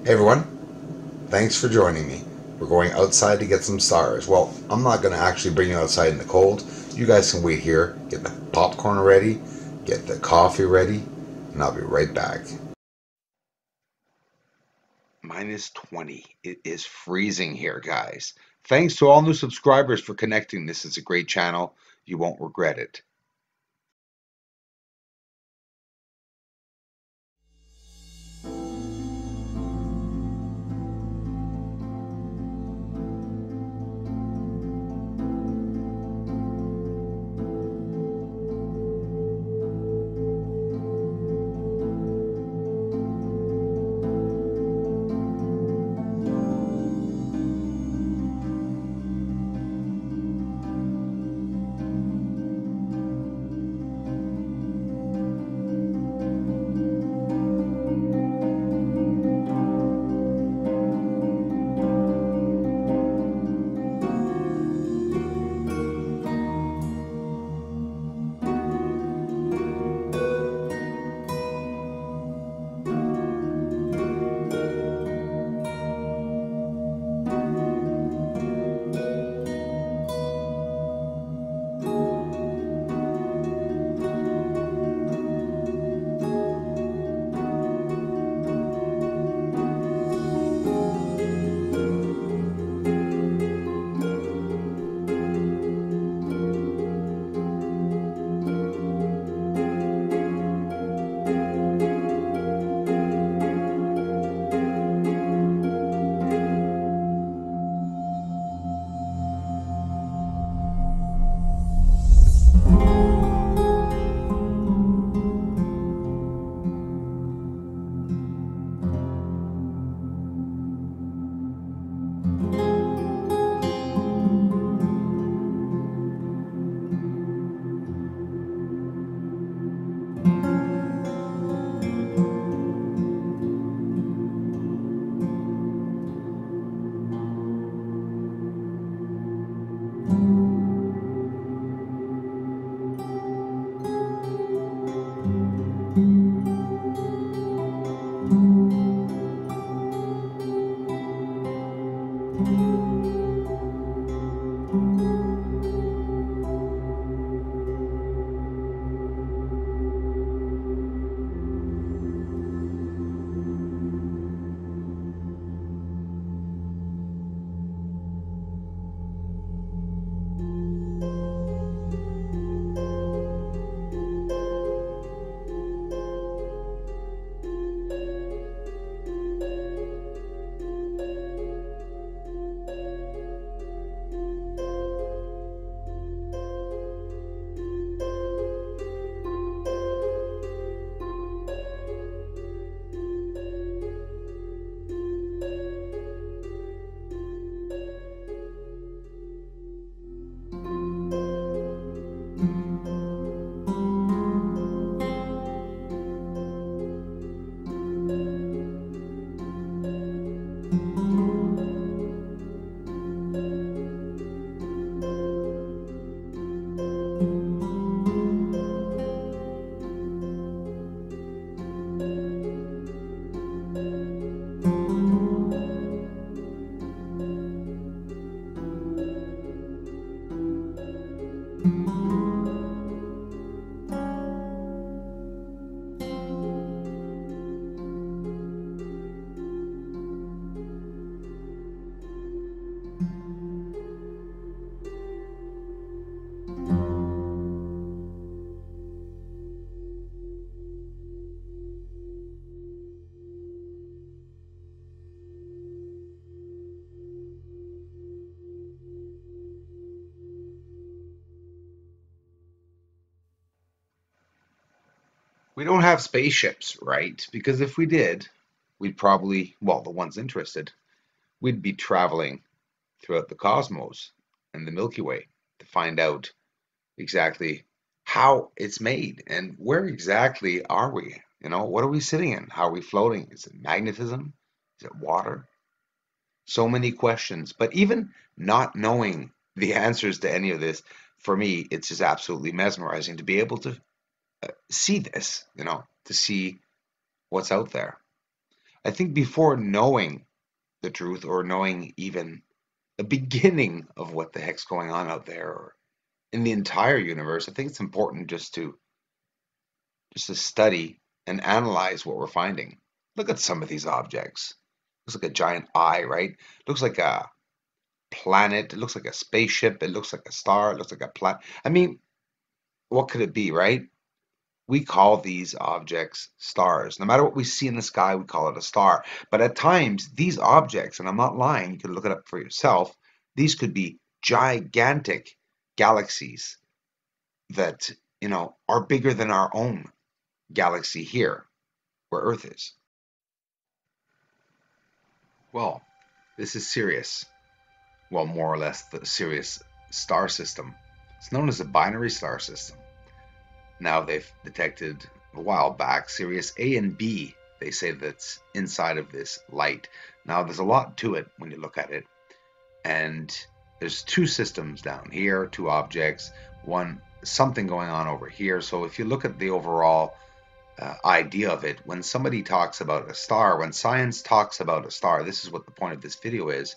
Hey everyone, thanks for joining me. We're going outside to get some stars. Well, I'm not going to actually bring you outside in the cold. You guys can wait here, get the popcorn ready, get the coffee ready, and I'll be right back. -20. It is freezing here, guys. Thanks to all new subscribers for connecting. This is a great channel. You won't regret it. We don't have spaceships, right? Because if we did, we'd probably, well, the ones interested, we'd be traveling throughout the cosmos and the Milky Way to find out exactly how it's made and where exactly are we? What are we sitting in? How are we floating? Is it magnetism? Is it water? So many questions. But even not knowing the answers to any of this, for me, it's just absolutely mesmerizing to be able to see this, to see what's out there. I think before knowing the truth or knowing even the beginning of what the heck's going on out there or in the entire universe, I think it's important just to study and analyze what we're finding. Look at some of these objects. Looks like a giant eye, right? Looks like a planet. It looks like a spaceship. It looks like a star. It looks like a planet. I mean, what could it be, right? We call these objects stars. No matter what we see in the sky, we call it a star. But at times, these objects, and I'm not lying, you can look it up for yourself, these could be gigantic galaxies that, are bigger than our own galaxy here, where Earth is. Well, this is Sirius. Well, more or less the Sirius star system. It's known as a binary star system. Now they've detected a while back Sirius A and B. They say that's inside of this light. Now there's a lot to it when you look at it. And there's two systems down here, two objects, something going on over here. So if you look at the overall idea of it, when somebody talks about a star, when science talks about a star, this is what the point of this video is.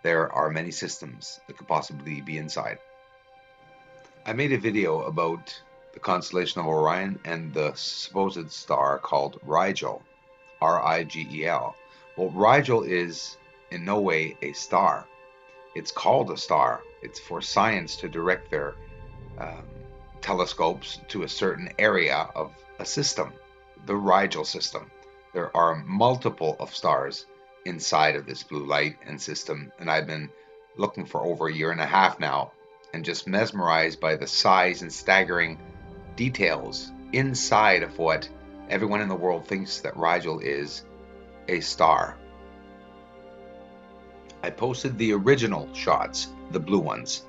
There are many systems that could possibly be inside. I made a video about the constellation of Orion and the supposed star called Rigel, R-I-G-E-L. Well, Rigel is in no way a star. It's called a star. It's for science to direct their telescopes to a certain area of a system, the Rigel system. There are multiple of stars inside of this blue light and system, and I've been looking for over a year and a half now and just mesmerized by the size and staggering details inside of what everyone in the world thinks that Rigel is a star. I posted the original shots, the blue ones,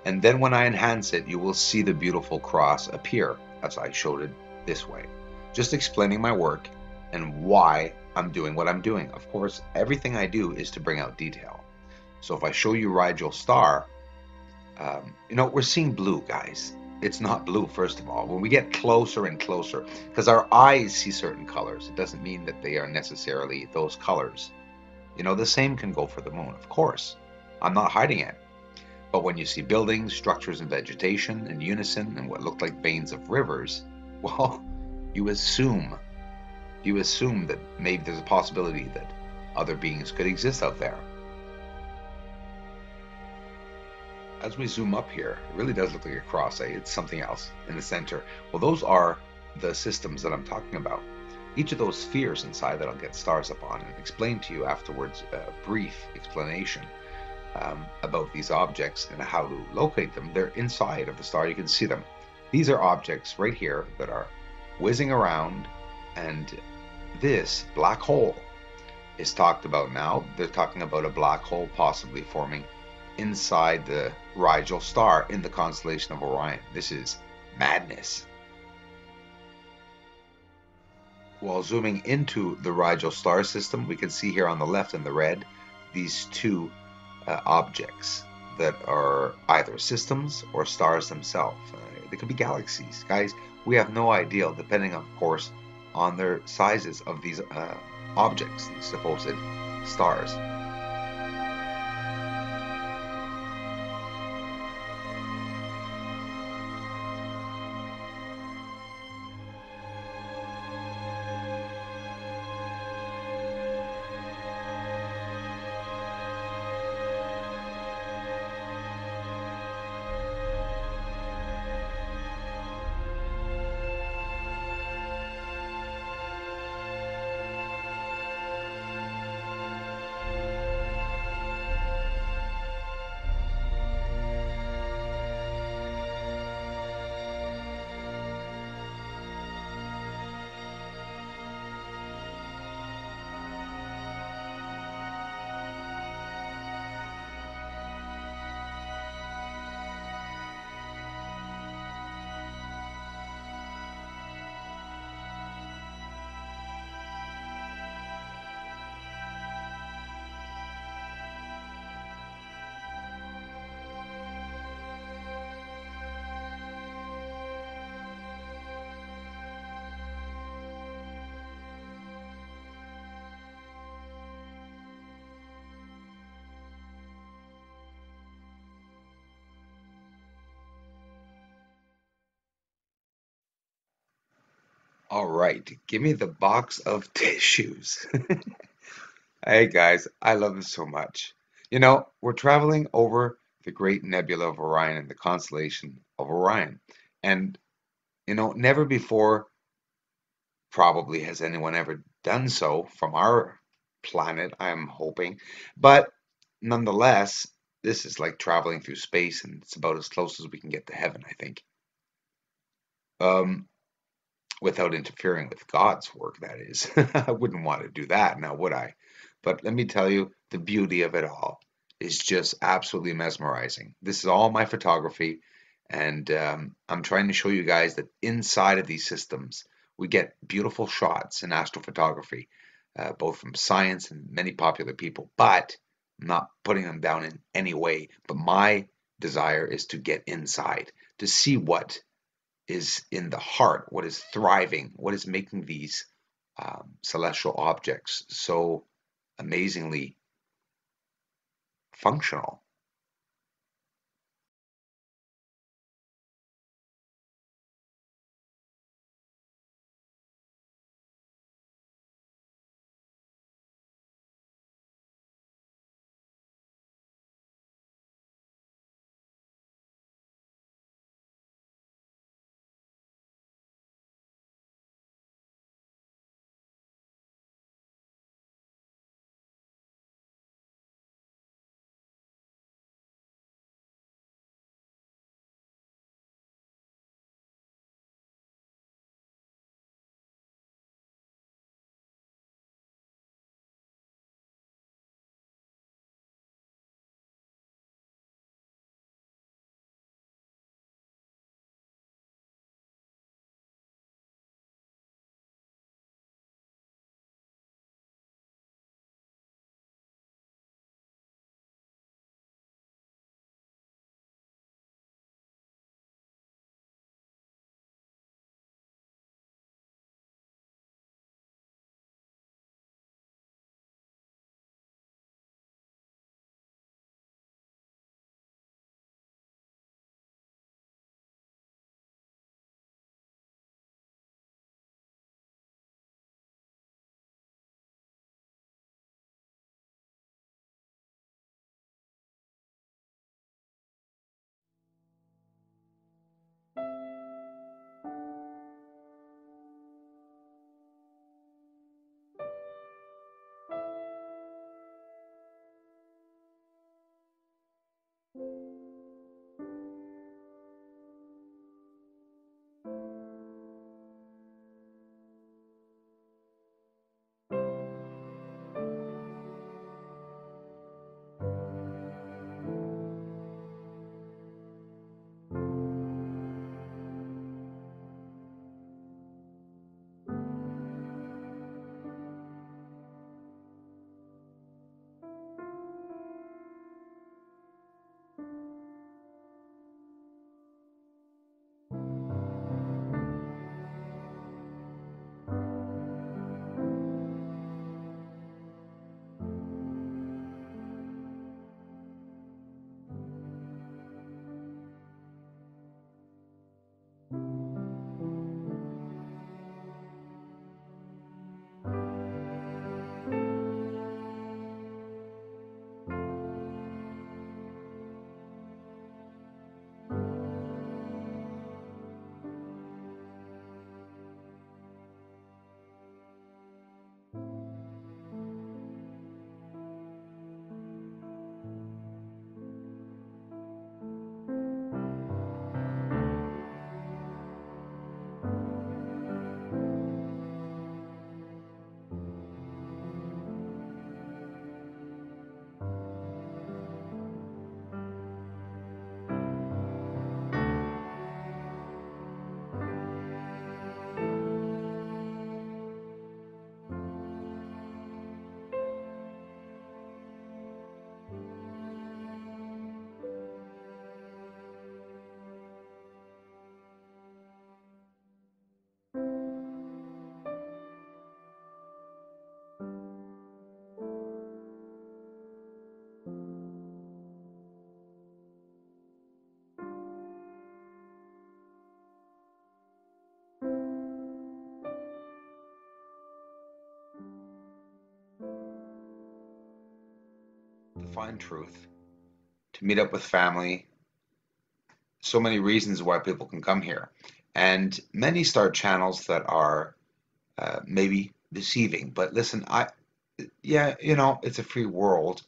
and then when I enhance it, you will see the beautiful cross appear as I showed it this way. Just explaining my work and why I'm doing what I'm doing. Of course, everything I do is to bring out detail. So if I show you Rigel star, we're seeing blue, guys. It's not blue, first of all. When we get closer and closer, because our eyes see certain colors, it doesn't mean that they are necessarily those colors. The same can go for the moon, of course. I'm not hiding it. But when you see buildings, structures, and vegetation in unison and what look like veins of rivers, well, you assume that maybe there's a possibility that other beings could exist out there. As we zoom up here, it really does look like a cross. It's something else in the center. Well, those are the systems that I'm talking about. Each of those spheres inside that I'll get stars up on and explain to you afterwards a brief explanation about these objects and how to locate them. They're inside of the star. You can see them. These are objects right here that are whizzing around, and this black hole is talked about now. They're talking about a black hole possibly forming inside the Rigel star in the constellation of Orion. This is madness. While zooming into the Rigel star system, we can see here on the left in the red these two objects that are either systems or stars themselves. They could be galaxies. Guys, we have no idea, depending, of course, on their sizes of these objects, these supposed stars. All right, give me the box of tissues. Hey guys, I love this so much. We're traveling over the great nebula of Orion and the constellation of Orion. And, never before probably has anyone ever done so from our planet, I'm hoping. But nonetheless, this is like traveling through space, and it's about as close as we can get to heaven, I think. Um, without interfering with God's work, that is. I wouldn't want to do that now, would I? But let me tell you, the beauty of it all is just absolutely mesmerizing. This is all my photography, and I'm trying to show you guys that inside of these systems, we get beautiful shots in astrophotography, both from science and many popular people, but I'm not putting them down in any way. But my desire is to get inside, to see what is in the heart, what is thriving, what is making these celestial objects so amazingly functional. find truth, to meet up with family. So many reasons why people can come here. And many start channels that are maybe deceiving. But listen, yeah, it's a free world.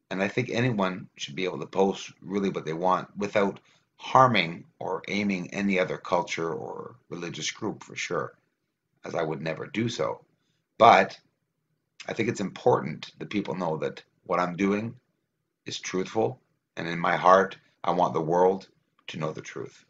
And I think anyone should be able to post really what they want without harming or aiming any other culture or religious group for sure, as I would never do so. But I think it's important that people know that what I'm doing is truthful, and in my heart, I want the world to know the truth.